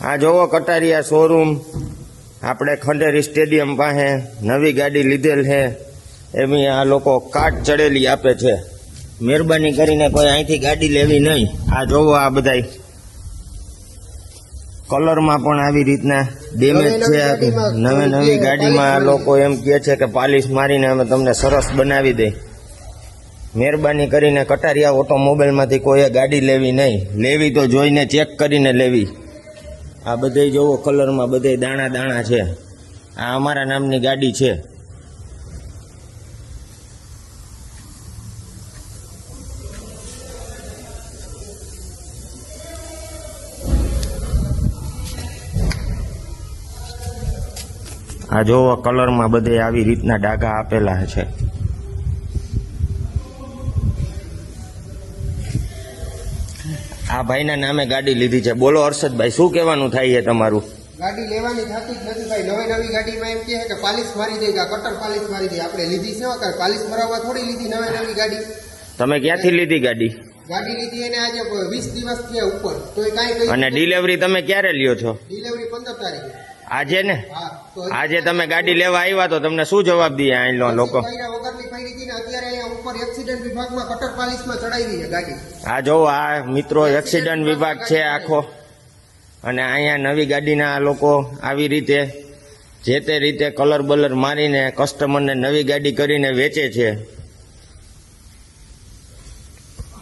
આ જોવો કટારિયા શોરૂમ આપણે ખંડેરી સ્ટેડિયમ પાસે નવી ગાડી લીધેલ છે એમ આ લોકો કાટ ચડેલી આપે છે। મહેરબાની કરીને કોઈ અહીંથી ગાડી લેવી નહીં। આ જોવો આ બધાય કલરમાં પણ આવી રીતના ડેમેજ છે। નવી ગાડીમાં આ લોકો એમ કહે છે કે પાલિશ મારીને અમે તમને સરસ બનાવી દઈ। મહેરબાની કરીને કટારિયા ઓટોમોબાઈલમાંથી કોઈએ ગાડી લેવી નહીં। લેવી તો જોઈને ચેક કરીને લેવી। આ બધે જોવો કલરમાં બધે દાણા દાણા છે। આ અમારા નામની ગાડી છે। આ જોવો કલરમાં બધે આવી રીતના ડાઘા આપેલા છે। આ ભાઈના નામે ગાડી લીધી છે। બોલો હર્ષદભાઈ, શું કહેવાનું થાય છે તમારું? ગાડી લેવાની થતી જ નથી ભાઈ। નવી ગાડીમાં એમ કહે કે પાલિશ મારી દે, કટર પાલિશ મારી દે। આપણે લીધી છે પાલિશ મરાવવા થોડી લીધી નવી ગાડી। તમે ક્યાંથી લીધી ગાડી? ગાડી લીધી એને આજે 20 દિવસ થયા ઉપર, તો એ કાંઈ અને ડિલિવરી તમે ક્યારે લ્યો છો? ડિલિવરી 15 તારીખે। આજે ને? આજે તમે ગાડી લેવા આવ્યા તો તમને શું જવાબ દે આ લોકો? આ જો આ મિત્રો એક્સિડન્ટ વિભાગ છે આખો, અને અહીંયા નવી ગાડીના આ લોકો આવી રીતે જે તે રીતે કલર બલર મારીને કસ્ટમરને નવી ગાડી કરીને વેચે છે।